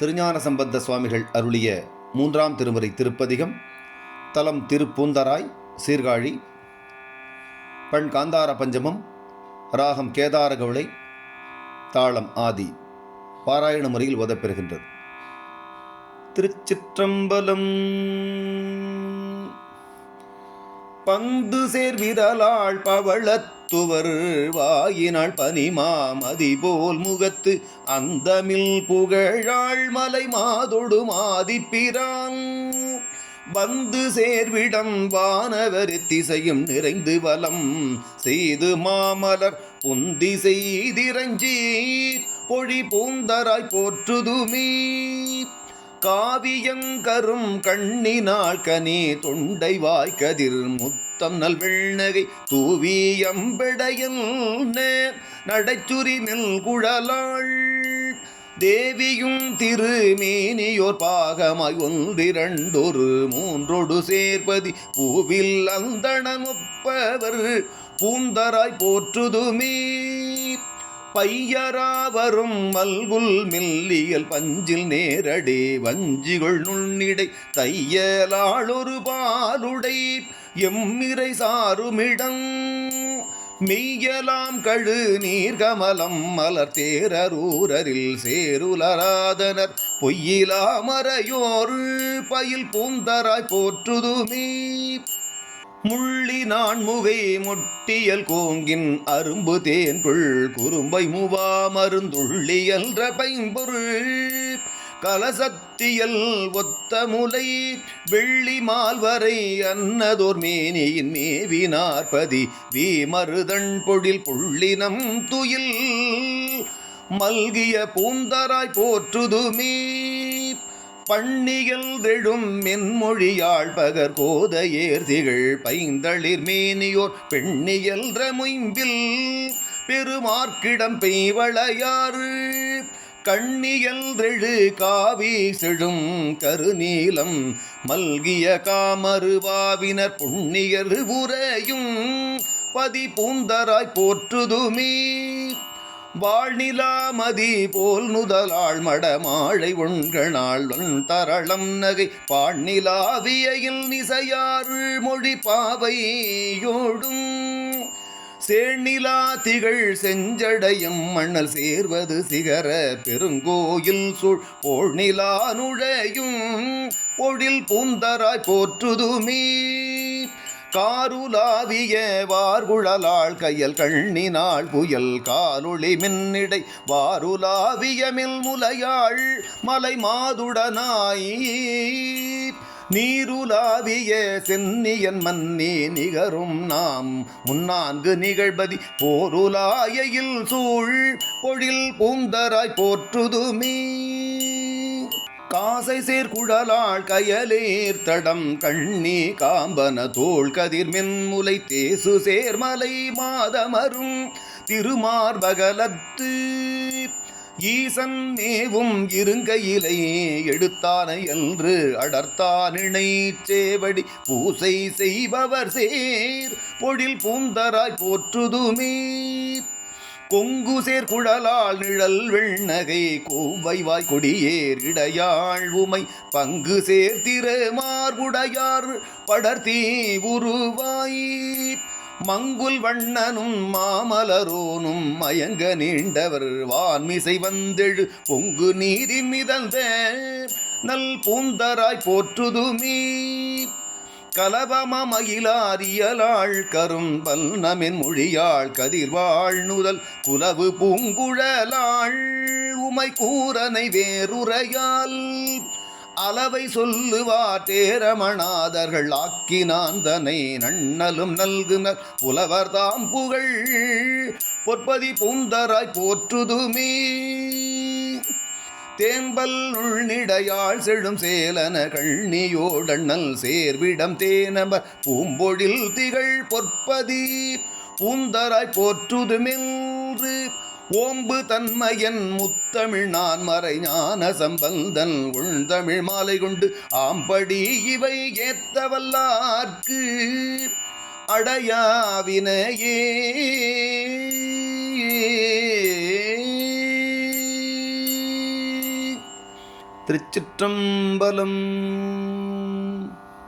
திருஞான சம்பந்த சுவாமிகள் அருளிய 3ஆம் திருமுறை திருப்பதிகம். தலம் திருப்பூந்தராய், சீர்காழி. பண் காந்தார பஞ்சமம். ராகம் கேதார கவுளை. தாளம் ஆதி. பாராயண முறையில் ஓதப்பெறுகின்றது. திருச்சிற்றம்பலம். பந்து சேர்விரலாள் பவளத்துவர் வாயினாள் பனிமாமதி போல் முகத்து அந்தமில் புகழாள் மலை மாதொடு மாதிப்பிரான் வந்து சேர்விடம் வானவர் திசையும் நிறைந்து வலம் செய்து மாமலர் புந்தி செய்திரஞ்சீர் பொழி பூந்தராய் போற்றுதுமே. காவியங்கரும் கண்ணினாள் கனி தொண்டை வாய்க்கதிர் முத்தம் நல்வெண்ணகை தூவியம்பெடையல் நடைச்சுரி நெல்குழலாள் தேவியும் திருமேனியோர் பாகமாய் ஒன்றிரண்டொரு மூன்றொடு சேர்ப்பதி பூவில் அந்தணனொப்பவர் பூந்தராய் போற்றுதுமே. பையராவரும் மல்குல் மெல்லியல் பஞ்சில் நேரடே வஞ்சிகள் நுண்ணிடை தையலாளொரு பாலுடை எம்மிரை சாருமிடம் மெய்யலாம் கழு நீர்கமலம் மலர் தேரரூரரில் சேருலராதனர் பொய்யிலாமறையோர் பயில் பூந்தராய் போற்றுதுமே. முள்ளி நான்முகை முட்டியல் கோங்கின் அரும்பு தேன்புள் குறும்பை முவா மருந்துள்ளியல்ற பைம்பொருள் கலசத்தியல் ஒத்த முலை வெள்ளி மால்வரை அன்னதோர் மேனியின் மேவி நாற்பதி வீமருதன் பொழில் புள்ளினம் துயில் மல்கிய பூந்தராய் போற்றுதுமே. பன்னியல் தெழும் மென்மொழியாள் பகர் கோதையேர் திகழ் பைந்தளிர் மேனியோர் பெண்ணியல்ற முயம்பில் பெருமார்க்கிடம் பெய்வளையாறு கண்ணியல் தெழு காவி செழும் கருநீலம் மல்கிய காமருவாவினர் புண்ணியர் உரையும் பதி பூந்தராய் போற்றுதுமே. வாழ்நிலாமதி போல் நுதலாள் மடமாழை உண்கணாள் தரளம் நகை பாழ்நிலாவியில் நிசையாறு மொழி பாவையோடும் சேர்நிலா திகழ் செஞ்சடையும் மண்ணல் சேர்வது சிகர பெருங்கோயில் சூழ் போழ்நிலா நுழையும் பொழில் பூந்தராய் போற்றுதுமே. காருலாவிய வார்குழலாள் கையல் கண்ணினாள் புயல் காலொளி மின்னிடை வாருலாவிய மில்முலையாள் மலை மாதுடனாய் நீருலாவிய சென்னியன் மன்னி நிகரும் நாம் முன்னான்கு நிகழ்பதி போருலாயில் சூழ் பொழில் பூந்தராய் போற்றுதுமே. காசை சேர்குழலாள் கயலேர் தடம் கண்ணி காம்பன தோள் கதிர் மென்முலை தேசு சேர்மலை மாதமரும் திருமார்பகலத்து ஈசன் மேவும் இருங்கையிலை எடுத்தான என்று அடர்த்தானிணை சேவடி பூசை செய்பவர் சேர் பொழில் பூந்தராய் போற்றுதுமே. கொங்கு சேர்குழலாள் நிழல் வெண்ணகை கோவைவாய் கொடியேர் இடையாள் உமை பங்கு சேர்த்திர மார்புடையார் படர்த்தீ உருவாய் மங்குல் வண்ணனும் மாமலரோனும் மயங்க நீண்டவர் வான்மிசை வந்தெழு பொங்கு நீரின் மிதந்த நல் பூந்தராய் போற்றுதுமே. கலபமயிலாரியலாள் கரும்பல் நமென் மொழியாள் கதிர்வாழ் நுதல் குலவு பூங்குழலாள் உமை கூரனை வேறுரையால் அளவை சொல்லுவார் தேரமணாதர்கள் ஆக்கினான் தனை நன்னலும் நல்குனர் புலவர் தாம் புகழ் பொற்பதி பூந்தராய் போற்றுதுமே. தேம்பல் உள்நிடையாள் செழும் சேலன கண்ணியோடண்ணல் சேர்விடம் தேனமர் பூம்பொழில் திகழ் பொற்பதி பூந்தராய் போற்றுதுமென்று ஓம்பு தன்மையன் முத்தமிழ் நான் மறை ஞான சம்பந்தன் உள்தமிழ் மாலை கொண்டு ஆம்படி இவை ஏத்தவல்லார்க்கு அடையாவினையே. திருச்சிற்றம்பலம்.